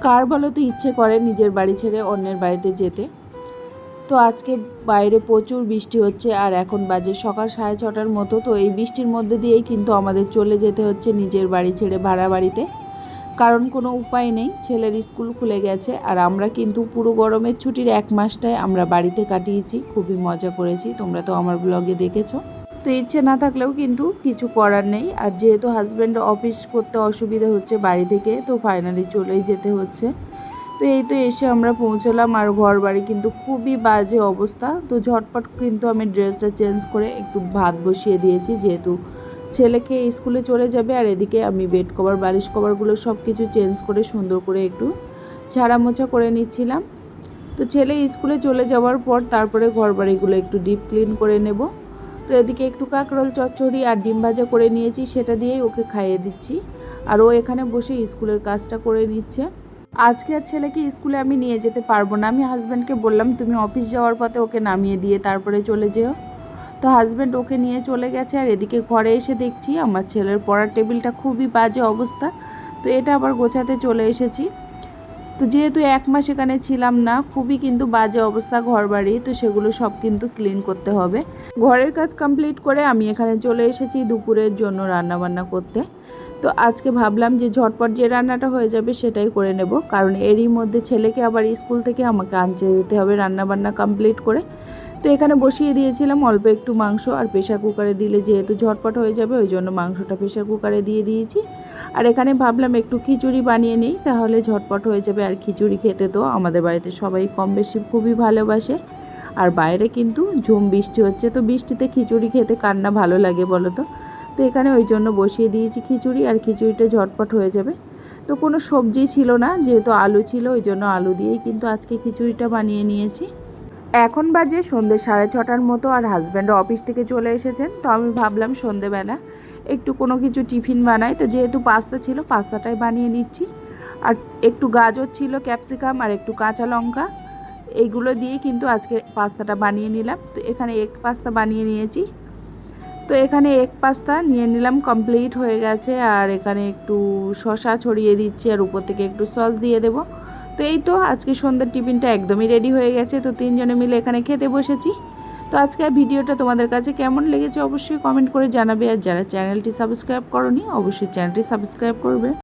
কার বলো তো ইচ্ছে করে নিজের বাড়ি ছেড়ে অন্যের বাড়িতে যেতে। তো আজকে বাইরে প্রচুর বৃষ্টি হচ্ছে আর এখন বাজে সকাল 6:30টার মতো। তো এই বৃষ্টির মধ্যে দিয়েই কিন্তু আমাদের চলে যেতে হচ্ছে নিজের বাড়ি ছেড়ে ভাড়া বাড়িতে, কারণ কোনো উপায় নেই, ছেলের স্কুল খুলে গেছে। আর আমরা কিন্তু পুরো গরমের ছুটির 1 মাসটায় আমরা বাড়িতে কাটিয়েছি, খুবই মজা করেছি, তোমরা তো আমার ব্লগে দেখেছো। তো ইচ্ছে না থাকলেও কিন্তু কিছু করার নেই। আর যেহেতু হাজব্যান্ড অফিস করতে অসুবিধা হচ্ছে বাড়ি থেকে, তো ফাইনালি চলেই যেতে হচ্ছে। তো এই তো এসে আমরা পৌঁছলাম, আর ঘর বাড়ি কিন্তু খুবই বাজে অবস্থা। তো ঝটপট কিন্তু আমি ড্রেসটা চেঞ্জ করে একটু ভাত বসিয়ে দিয়েছি, যেহেতু ছেলেকে স্কুলে চলে যাবে। আর এদিকে আমি বেড কভার বালিশ কভারগুলো সব কিছু চেঞ্জ করে সুন্দর করে একটু ঝাড়া মোছা করে নিচ্ছিলাম। তো ছেলে স্কুলে চলে যাওয়ার পর তারপরে ঘর বাড়িগুলো একটু ডিপ ক্লিন করে নেব। তো এদিকে একটু কাঁকরোল চচ্চড়ি আর ডিম ভাজা করে নিয়েছি, সেটা দিয়েই ওকে খাইয়ে দিচ্ছি। আর ও এখানে বসে স্কুলের কাজটা করে নিচ্ছে। আজকে আর ছেলেকে স্কুলে আমি নিয়ে যেতে পারবো না, আমি হাজব্যান্ডকে বললাম তুমি অফিস যাওয়ার পথে ওকে নামিয়ে দিয়ে তারপরে চলে যেও। তো হাজব্যান্ড ওকে নিয়ে চলে গেছে। আর এদিকে ঘরে এসে দেখছি আমার ছেলের পড়ার টেবিলটা খুবই বাজে অবস্থা। তো এটা আবার গোছাতে চলে এসেছি। তো যেহেতু 1 মাস এখানে ছিলাম না, খুবই কিন্তু বাজে অবস্থা ঘর বাড়ি, তো সেগুলো সব কিন্তু ক্লিন করতে হবে। ঘরের কাজ কমপ্লিট করে আমি এখানে চলে এসেছি দুপুরের জন্য রান্নাবান্না করতে। তো আজকে ভাবলাম যে ঝটপট যে রান্নাটা হয়ে যাবে সেটাই করে নেব, কারণ এরই মধ্যে ছেলেকে আবার স্কুল থেকে আমাকে আনতে যেতে হবে রান্নাবান্না কমপ্লিট করে। তো এখানে বসিয়ে দিয়েছিলাম অল্প একটু মাংস, আর প্রেশার কুকারে দিলে যেহেতু ঝটপট হয়ে যাবে ওই জন্য মাংসটা প্রেশার কুকারে দিয়ে দিয়েছি। আর এখানে ভাবলাম একটু খিচুড়ি বানিয়ে নিই, তাহলে ঝটপট হয়ে যাবে। আর খিচুড়ি খেতে তো আমাদের বাড়িতে সবাই কম বেশি খুবই ভালোবাসে। আর বাইরে কিন্তু ঝুম বৃষ্টি হচ্ছে, তো বৃষ্টিতে খিচুড়ি খেতে কার না ভালো লাগে বলো তো। তো এখানে ওই জন্য বসিয়ে দিয়েছি খিচুড়ি, আর খিচুড়িটা ঝটপট হয়ে যাবে। তো কোনো সবজি ছিল না, যেহেতু আলু ছিল ওই জন্য আলু দিয়েই কিন্তু আজকে খিচুড়িটা বানিয়ে নিয়েছি। এখন বাজে সন্ধ্যে 6:30টার মতো, আর হাজব্যান্ড অফিস থেকে চলে এসেছেন। তো আমি ভাবলাম সন্ধ্যেবেলা একটু কোনো কিছু টিফিন বানাই। তো যেহেতু পাস্তা ছিল পাস্তাটাই বানিয়ে নিচ্ছি। আর একটু গাজর ছিল, ক্যাপসিকাম আর একটু কাঁচা লঙ্কা, এইগুলো দিয়ে কিন্তু আজকে পাস্তাটা বানিয়ে নিলাম। তো এখানে এগ পাস্তা বানিয়ে নিয়েছি। তো এখানে এগ পাস্তা নিয়ে নিলাম, কমপ্লিট হয়ে গেছে। আর এখানে একটু শসা ছড়িয়ে দিচ্ছি, আর উপর থেকে একটু সস দিয়ে দেবো। তো এই তো আজকে সন্ধ্যার টিফিনটা একদমই রেডি হয়ে গেছে। তো 3জনে মিলে এখানে খেতে বসেছি। তো আজকের ভিডিওটা তোমাদের কাছে কেমন লেগেছে অবশ্যই কমেন্ট করে জানাবে। আর যারা চ্যানেলটি সাবস্ক্রাইব করোনি অবশ্যই চ্যানেলটি সাবস্ক্রাইব করবে।